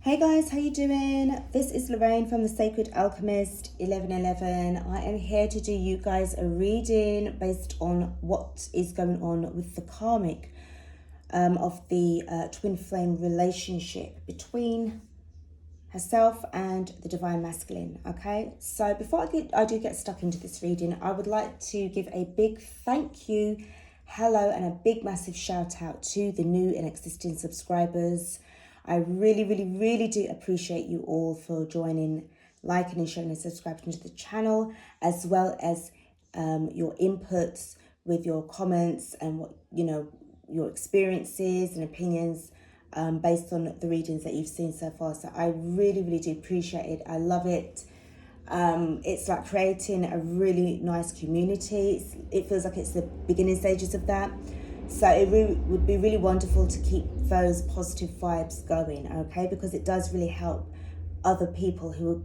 Hey guys, how you doing? This is Lorraine from the Sacred Alchemist 1111. I am here to do you guys a reading based on what is going on with the karmic of the twin flame relationship between herself and the divine masculine. Okay, so before I do get stuck into this reading, I would like to give a big thank you, hello, and a big massive shout out to the new and existing subscribers. I really do appreciate you all for joining, liking and sharing and subscribing to the channel, as well as your inputs with your comments and what your experiences and opinions based on the readings that you've seen so far. So I really do appreciate it. I love it. It's like creating a really nice community. It feels like it's the beginning stages of that. So it would be really wonderful to keep those positive vibes going, okay? Because it does really help other people who are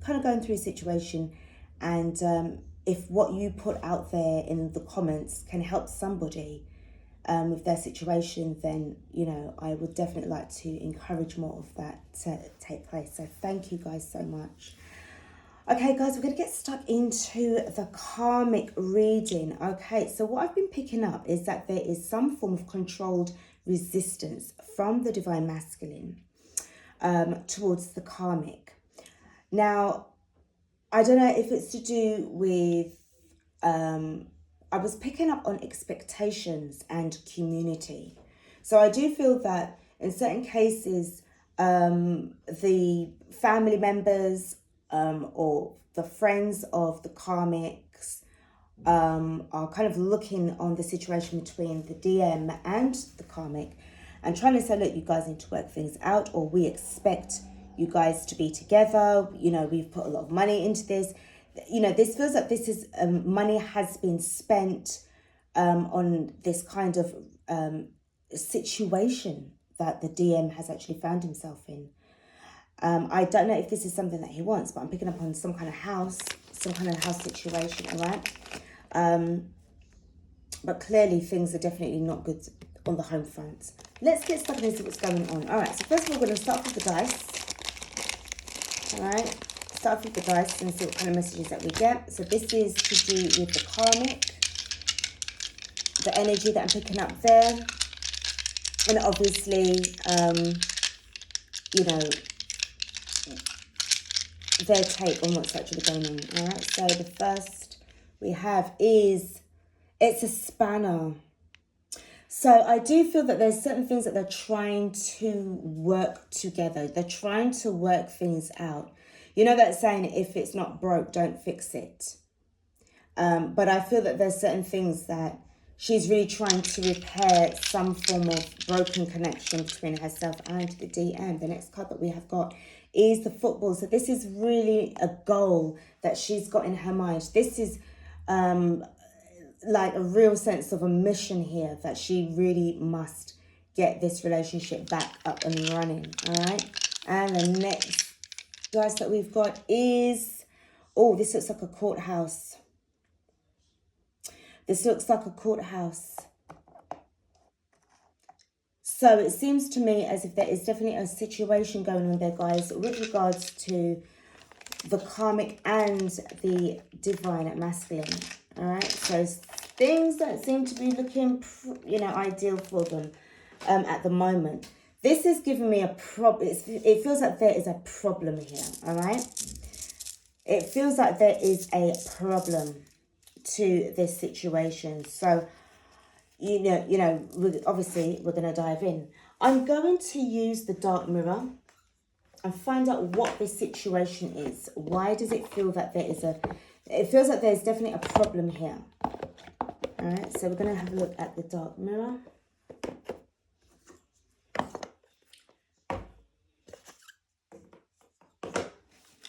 kind of going through a situation. And if what you put out there in the comments can help somebody with their situation, then, I would definitely like to encourage more of that to take place. So thank you guys so much. Okay, guys, we're going to get stuck into the karmic reading. Okay, so what I've been picking up is that there is some form of controlled resistance from the divine masculine towards the karmic. Now, I don't know if it's to do with, I was picking up on expectations and community. So I do feel that in certain cases, the family members or the friends of the karmics are kind of looking on the situation between the DM and the karmic and trying to say, look, you guys need to work things out, or we expect you guys to be together. We've put a lot of money into this. This feels like this is money has been spent on this kind of situation that the DM has actually found himself in. I don't know if this is something that he wants, but I'm picking up on some kind of house situation, all right? But clearly things are definitely not good on the home front. Let's get stuck into what's going on. All right, so first of all, we're going to start with the dice. All right, start with the dice and see what kind of messages that we get. So this is to do with the karmic, the energy that I'm picking up there. And obviously, their take on what's actually going on. All right, so the first we have is it's a spanner. So I do feel that there's certain things that they're trying to work together. They're trying to work things out. You know that saying, if it's not broke, don't fix it. But I feel that there's certain things that she's really trying to repair, some form of broken connection between herself and the DM. The next card that we have got is the football. So this is really a goal that she's got in her mind. This is like a real sense of a mission here, that she really must get this relationship back up and running. All right. And the next dice that we've got is, oh, this looks like a courthouse. This looks like a courthouse. So it seems to me as if there is definitely a situation going on there, guys, with regards to the karmic and the divine masculine. All right, so things that seem to be looking, ideal for them at the moment. This is giving me a problem. It feels like there is a problem here. All right, it feels like there is a problem to this situation. So obviously we're going to dive in. I'm going to use the dark mirror and find out what this situation is. Why does it feel that it feels like there's definitely a problem here. All right, so we're going to have a look at the dark mirror.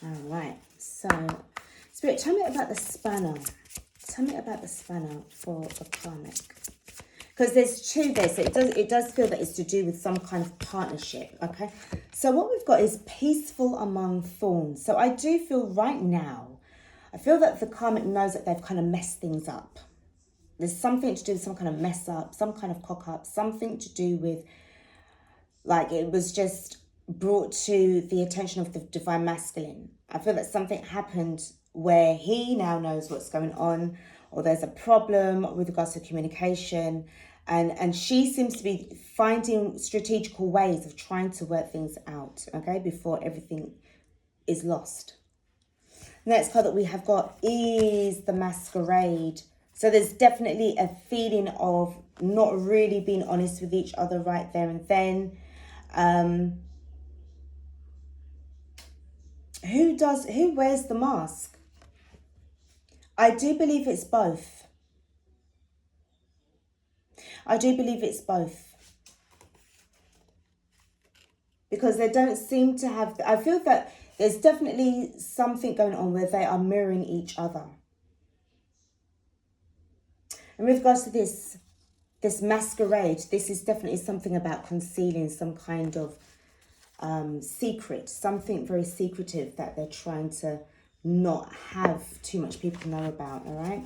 All right, so Spirit, tell me about the spanner. Tell me about the spanner for the karmic. Because there's two there, so it does feel that it's to do with some kind of partnership, okay? So what we've got is peaceful among thorns. So I do feel right now, I feel that the karmic knows that they've kind of messed things up. There's something to do with some kind of mess up, some kind of cock up, something to do with, like, it was just brought to the attention of the divine masculine. I feel that something happened where he now knows what's going on, or there's a problem with regards to communication, and she seems to be finding strategical ways of trying to work things out, okay, before everything is lost. Next card that we have got is the Masquerade. So there's definitely a feeling of not really being honest with each other right there and then. Who wears the mask? I do believe it's both. I do believe it's both. Because they don't seem to have... I feel that there's definitely something going on where they are mirroring each other. And with regards to this masquerade, this is definitely something about concealing some kind of secret. Something very secretive that they're trying to not have too much people know about, all right?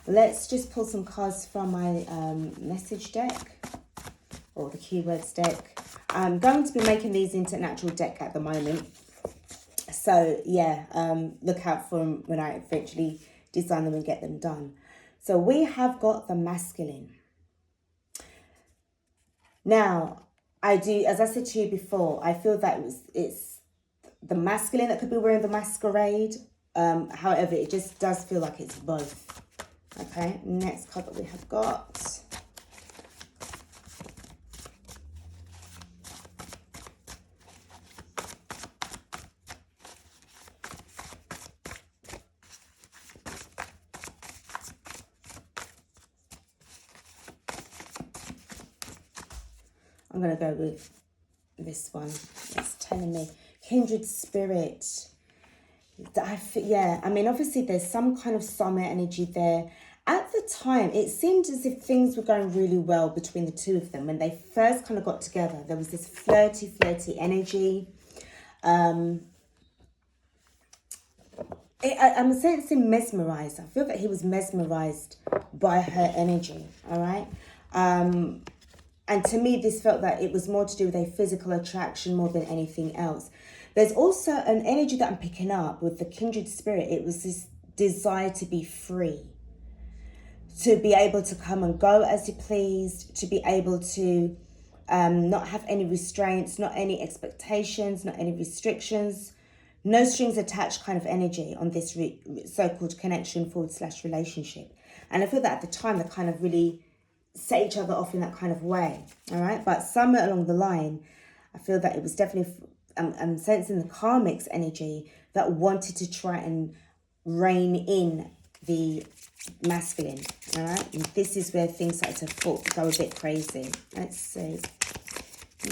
Let's just pull some cards from my message deck, or the keywords deck. I'm going to be making these into an actual deck at the moment. So, yeah, look out for them when I eventually design them and get them done. So, we have got the masculine. Now, I do, as I said to you before, I feel that it's the masculine that could be wearing the masquerade. However, it just does feel like it's both. Okay, next card that we have got. I'm going to go with this one. It's telling me kindred spirit. Yeah, I mean, obviously there's some kind of summer energy there. At the time, it seemed as if things were going really well between the two of them. When they first kind of got together, there was this flirty energy. I'm sensing mesmerized. I feel that he was mesmerized by her energy, all right? And to me, this felt that it was more to do with a physical attraction more than anything else. There's also an energy that I'm picking up with the kindred spirit. It was this desire to be free, to be able to come and go as you pleased, to be able to not have any restraints, not any expectations, not any restrictions, no strings attached kind of energy on this so-called connection / relationship. And I feel that at the time, they kind of really set each other off in that kind of way, all right? But somewhere along the line, I feel that it was definitely... I'm sensing the Karmic's energy that wanted to try and rein in the masculine, all right? And this is where things started to go a bit crazy. Let's see.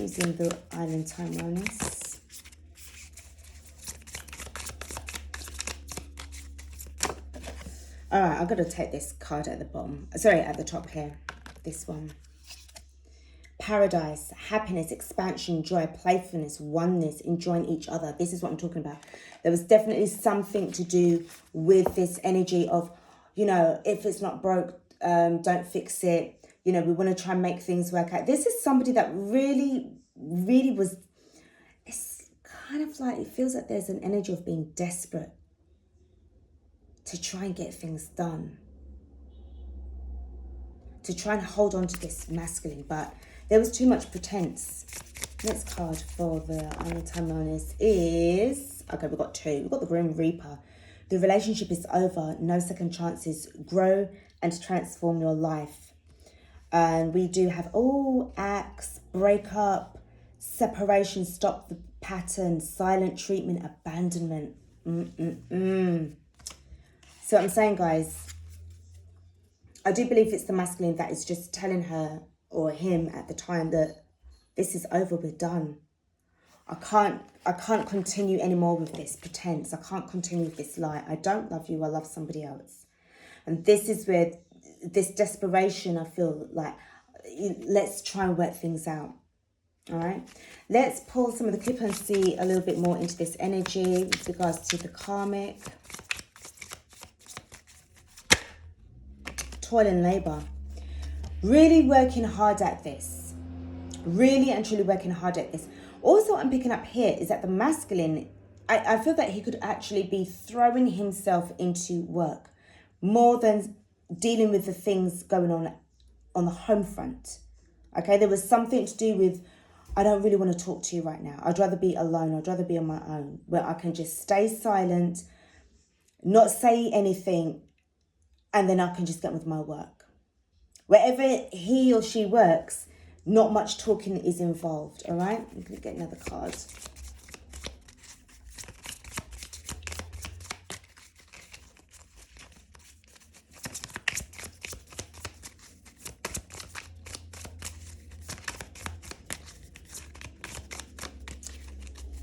Using the Island Timeliness. All right, I'm going to take this card at the bottom. Sorry, at the top here. This one. Paradise, happiness, expansion, joy, playfulness, oneness, enjoying each other. This is what I'm talking about. There was definitely something to do with this energy of, you know, if it's not broke, don't fix it. You know, we want to try and make things work out. This is somebody that really was, it's kind of like, it feels like there's an energy of being desperate to try and get things done, to try and hold on to this masculine, but there was too much pretense. Next card for the Island Timeliness is... Okay, we've got two. We've got the Grim Reaper. The relationship is over. No second chances. Grow and transform your life. And we do have... axe, breakup, separation, stop the pattern, silent treatment, abandonment. So I'm saying, guys, I do believe it's the masculine that is just telling her or him at the time that this is over, we're done. I can't continue anymore with this pretense. I can't continue with this lie. I don't love you, I love somebody else. And this is where this desperation, I feel like, let's try and work things out. All right, let's pull some of the clip and see a little bit more into this energy with regards to the Karmic. Toil and labor. Really working hard at this. Really and truly working hard at this. Also, what I'm picking up here is that the masculine, I feel that he could actually be throwing himself into work more than dealing with the things going on the home front. Okay, there was something to do with, I don't really want to talk to you right now. I'd rather be alone. I'd rather be on my own, where I can just stay silent, not say anything, and then I can just get with my work. Wherever he or she works, not much talking is involved, all right? I'm going to get another card.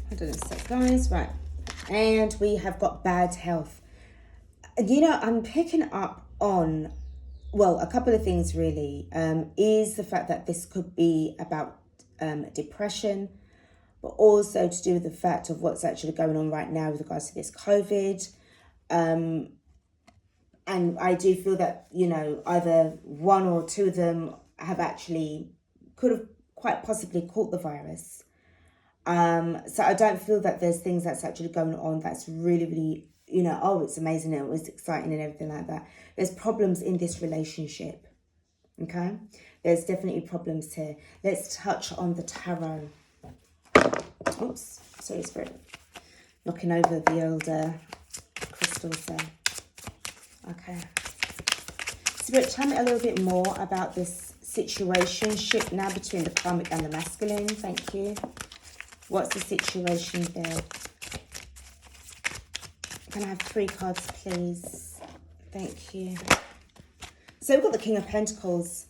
Hold on a sec, guys. Right. And we have got bad health. You know, I'm picking up on, well, a couple of things really. Is the fact that this could be about depression, but also to do with the fact of what's actually going on right now with regards to this COVID. And I do feel that, you know, either one or two of them have actually, could have quite possibly caught the virus. So I don't feel that there's things that's actually going on that's really, really, you know, oh, it's amazing and it was exciting and everything like that. There's problems in this relationship, okay? There's definitely problems here. Let's touch on the tarot. Oops, sorry, Spirit. Knocking over the old crystals there. Okay. Spirit, tell me a little bit more about this situationship now between the karmic and the masculine. Thank you. What's the situation there? Can I have 3 cards, please? Thank you. So we've got the King of Pentacles.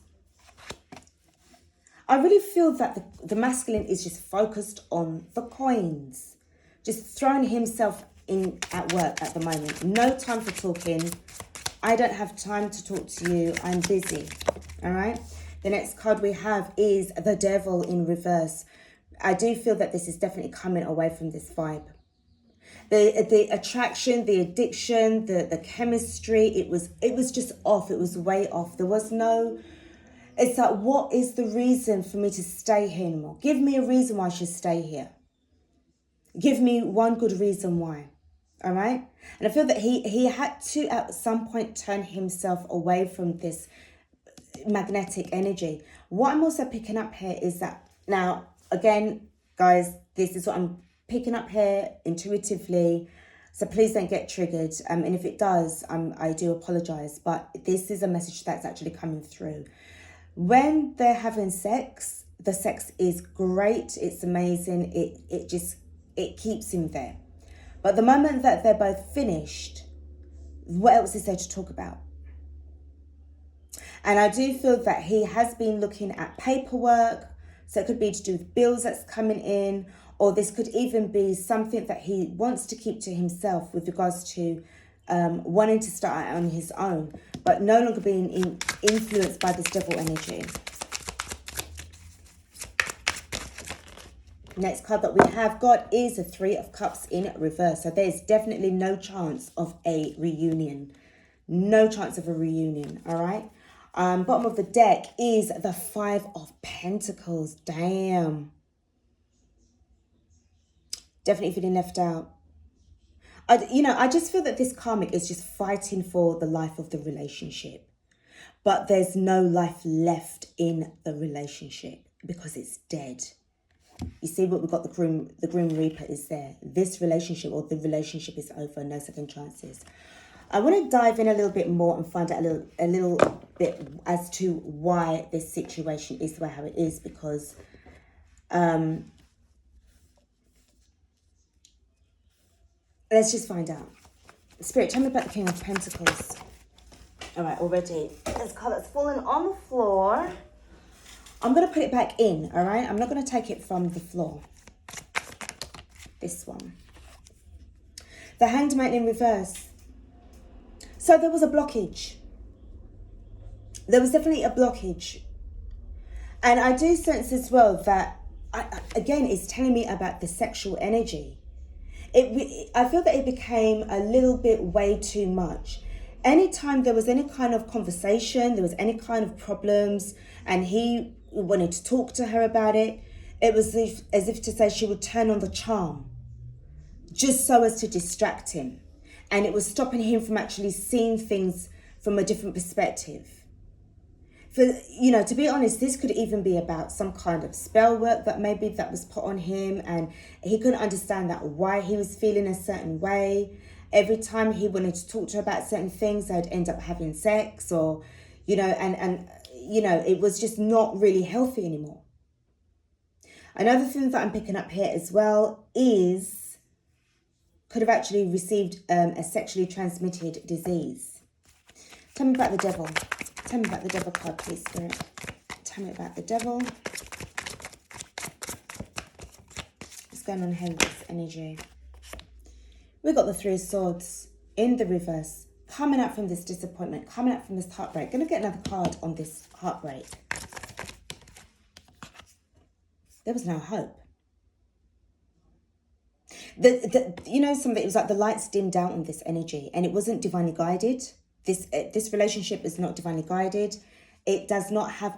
I really feel that the masculine is just focused on the coins. Just throwing himself in at work at the moment. No time for talking. I don't have time to talk to you. I'm busy. All right? The next card we have is the Devil in reverse. I do feel that this is definitely coming away from this vibe. The attraction, the addiction, the chemistry, it was just off. It was way off. There was no, it's like, what is the reason for me to stay here anymore? Give me a reason why I should stay here. Give me one good reason why. All right? And I feel that he had to at some point turn himself away from this magnetic energy. What I'm also picking up here is that, now, again, guys, this is what I'm picking up here intuitively. So please don't get triggered. And if it does, I do apologize. But this is a message that's actually coming through. When they're having sex, the sex is great. It's amazing. It keeps him there. But the moment that they're both finished, what else is there to talk about? And I do feel that he has been looking at paperwork. So it could be to do with bills that's coming in, or this could even be something that he wants to keep to himself with regards to wanting to start out on his own, but no longer being influenced by this devil energy. Next card that we have got is the 3 of Cups in reverse. So there's definitely no chance of a reunion. No chance of a reunion, all right? Bottom of the deck is the 5 of Pentacles. Damn. Definitely feeling left out. I just feel that this karmic is just fighting for the life of the relationship. But there's no life left in the relationship because it's dead. You see what we've got, the Grim Reaper is there. This relationship, or the relationship, is over. No second chances. I want to dive in a little bit more and find out a little bit as to why this situation is the way how it is, because let's just find out. Spirit, tell me about the King of Pentacles. All right, already. This card that's fallen on the floor. I'm going to put it back in, all right? I'm not going to take it from the floor. This one. The Hanged Man in reverse. So there was a blockage. There was definitely a blockage. And I do sense as well that, again, it's telling me about the sexual energy. I feel that it became a little bit way too much. Anytime there was any kind of conversation, there was any kind of problems, and he wanted to talk to her about it, It was as if to say she would turn on the charm, just so as to distract him. And it was stopping him from actually seeing things from a different perspective. For, you know, to be honest, this could even be about some kind of spell work that maybe that was put on him, and he couldn't understand that why he was feeling a certain way. Every time he wanted to talk to her about certain things, they'd end up having sex, or, you know, and you know, it was just not really healthy anymore. Another thing that I'm picking up here as well is could have actually received a sexually transmitted disease. Tell me about the devil. Tell me about the devil card, please, Spirit. Tell me about the devil. What's going on here with this energy? We've got the Three of Swords in the reverse, coming out from this disappointment, coming out from this heartbreak. Going to get another card on this heartbreak. There was no hope. You know something, it was like the lights dimmed out on this energy, and it wasn't divinely guided. This relationship is not divinely guided. It does not have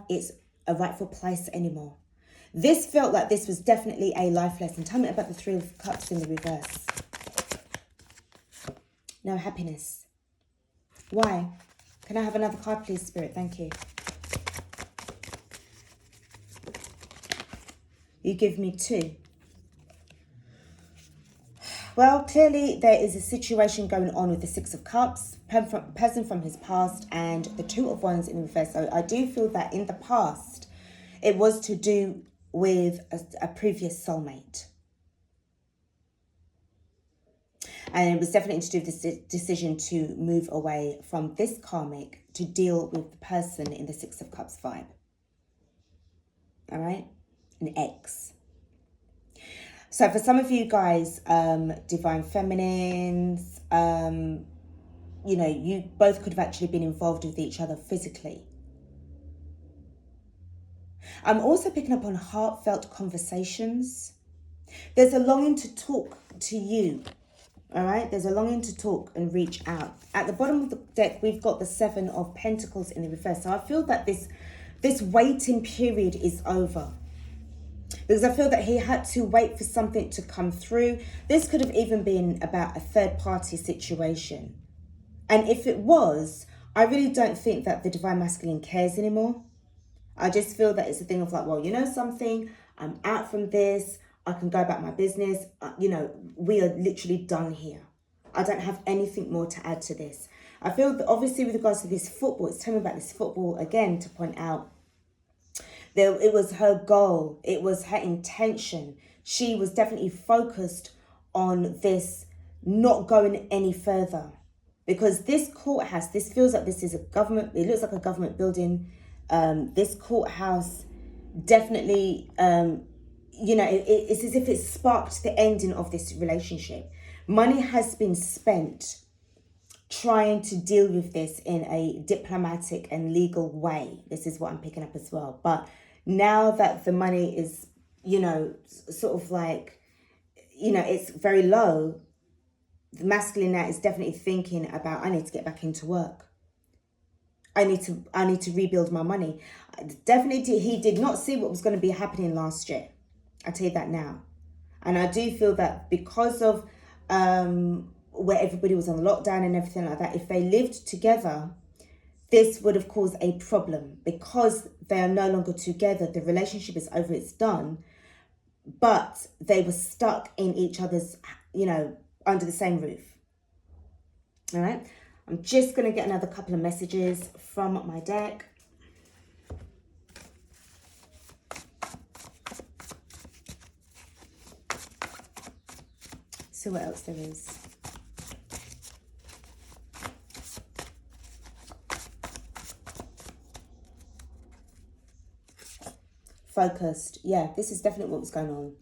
a rightful place anymore. This felt like this was definitely a life lesson. Tell me about the Three of Cups in the reverse. No happiness. Why? Can I have another card, please, Spirit? Thank you. You give me two. Well, clearly there is a situation going on with the Six of Cups, person from his past, and the Two of Wands in reverse. So I do feel that in the past, it was to do with a previous soulmate. And it was definitely to do with this decision to move away from this karmic to deal with the person in the Six of Cups vibe. All right? An ex. So for some of you guys, divine feminines, you know, you both could have actually been involved with each other physically. I'm also picking up on heartfelt conversations. There's a longing to talk to you. All right, there's a longing to talk and reach out. At the bottom of the deck, we've got the Seven of Pentacles in the reverse. So I feel that this waiting period is over. Because I feel that he had to wait for something to come through. This could have even been about a third party situation. And if it was, I really don't think that the Divine Masculine cares anymore. I just feel that it's a thing of like, well, you know something, I'm out from this. I can go about my business. You know, we are literally done here. I don't have anything more to add to this. I feel that obviously with regards to this football, it's telling me about this football again to point out. It was her goal. It was her intention. She was definitely focused on this not going any further. Because this courthouse, this feels like this is a government, it looks like a government building. This courthouse definitely, you know, it's as if it sparked the ending of this relationship. Money has been spent trying to deal with this in a diplomatic and legal way. This is what I'm picking up as well. But now that the money is, you know, sort of like, you know, it's very low, the masculine now is definitely thinking about, I need to get back into work. I need to rebuild my money. Definitely, he did not see what was going to be happening last year. I tell you that now. And I do feel that because of where everybody was on lockdown and everything like that, if they lived together, this would have caused a problem. Because they are no longer together, the relationship is over, it's done. But they were stuck in each other's, you know, under the same roof. All right. I'm just going to get another couple of messages from my deck. See what else there is. Focused. Yeah, this is definitely what was going on.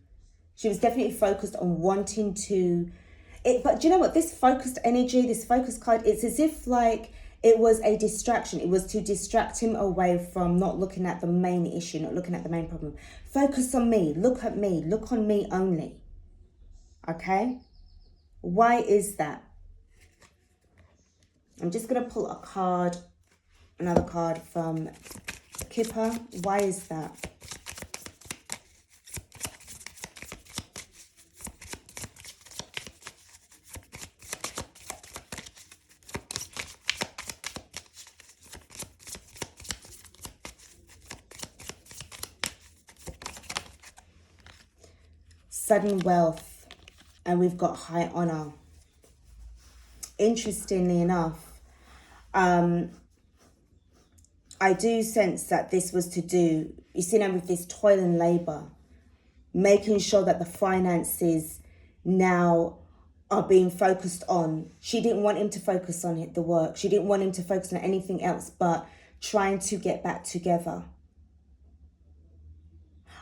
She was definitely focused on wanting to... But do you know what? This focused energy, this focused card, it's as if like it was a distraction. It was to distract him away from not looking at the main issue, not looking at the main problem. Focus on me. Look at me. Look on me only. Okay? Why is that? I'm just going to pull a card, another card from Kipper. Why is that? sudden wealth, and we've got high honor. Interestingly enough, I do sense that this was to do, you see now with this toil and labor, making sure that the finances now are being focused on. She didn't want him to focus on the work. She didn't want him to focus on anything else but trying to get back together.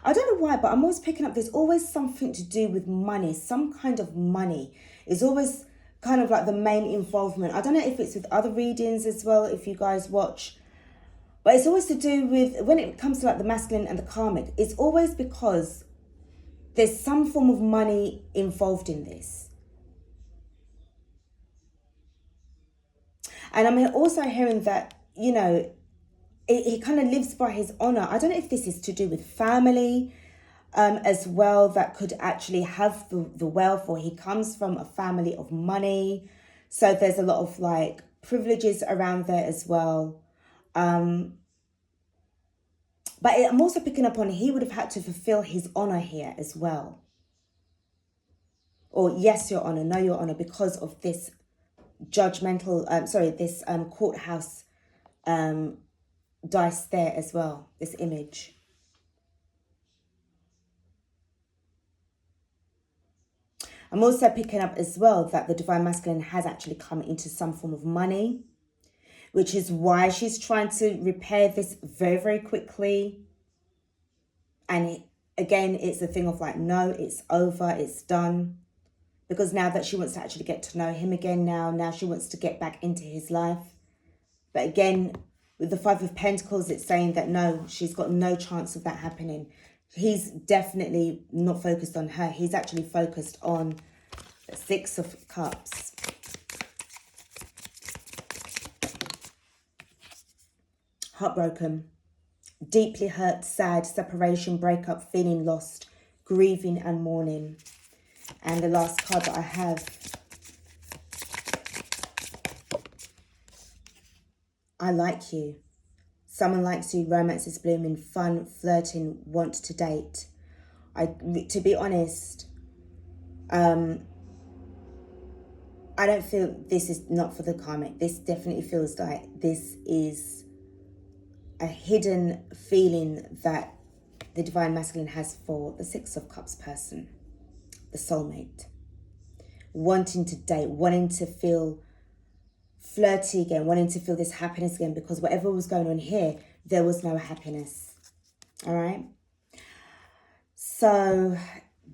I don't know why, but I'm always picking up there's always something to do with money. Some kind of money is always kind of like the main involvement. I don't know if it's with other readings as well, if you guys watch. But it's always to do with, when it comes to like the masculine and the karmic, it's always because there's some form of money involved in this. And I'm also hearing that, you know, he kind of lives by his honor. I don't know if this is to do with family as well, that could actually have the wealth, or he comes from a family of money. So there's a lot of like privileges around there as well. But I'm also picking up on he would have had to fulfill his honor here as well. Or yes, your honor, no, your honor, because of this judgmental, this courthouse dice there as well, this image. I'm also picking up as well that the divine masculine has actually come into some form of money, which is why she's trying to repair this very, very quickly. And again, it's a thing of like, no, it's over, it's done. Because now that she wants to actually get to know him again now she wants to get back into his life. But again, with the Five of Pentacles, it's saying that no, she's got no chance of that happening. He's definitely not focused on her. He's actually focused on the Six of Cups. Heartbroken, deeply hurt, sad, separation, breakup, feeling lost, grieving and mourning. And the last card that I have, I like you. Someone likes you, romance is blooming, fun, flirting, want to date. To be honest, I don't feel this is not for the karmic. This definitely feels like this is a hidden feeling that the divine masculine has for the Six of Cups person, the soulmate. Wanting to date, wanting to feel flirty again, wanting to feel this happiness again, because whatever was going on here, there was no happiness. All right. So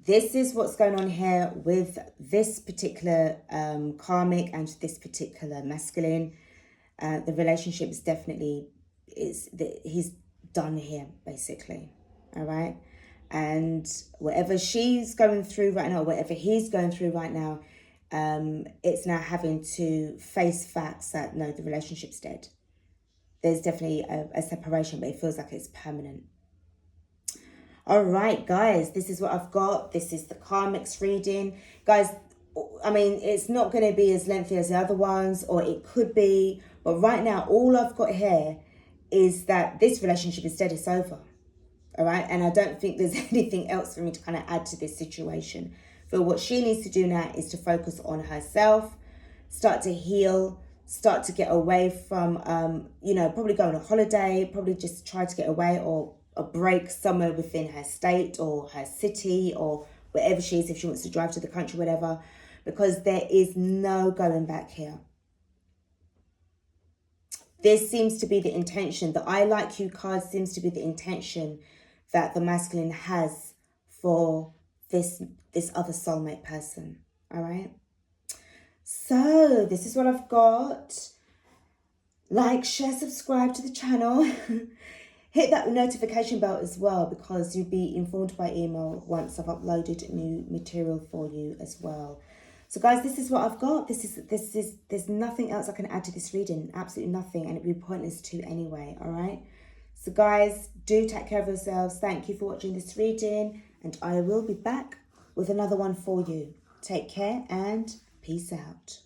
this is what's going on here with this particular karmic and this particular masculine. The relationship is definitely, he's done here, basically. All right. And whatever she's going through right now, whatever he's going through right now, it's now having to face facts that no, the relationship's dead. There's definitely a separation, but it feels like it's permanent. All right, guys, this is what I've got. This is the karmics reading. Guys, I mean, it's not going to be as lengthy as the other ones, or it could be. But right now, all I've got here is that this relationship is dead. It's over. All right. And I don't think there's anything else for me to kind of add to this situation. But what she needs to do now is to focus on herself, start to heal, start to get away from, probably go on a holiday, probably just try to get away, or a break somewhere within her state or her city or wherever she is, if she wants to drive to the country, whatever, because there is no going back here. This seems to be the intention. The I like you card seems to be the intention that the masculine has for this other soulmate person. All right. So this is what I've got. Like, share, subscribe to the channel. Hit that notification bell as well, because you'll be informed by email once I've uploaded new material for you as well. So guys, this is what I've got. There's nothing else I can add to this reading. Absolutely nothing. And it'd be pointless to anyway. All right. So guys, do take care of yourselves. Thank you for watching this reading. And I will be back with another one for you. Take care and peace out.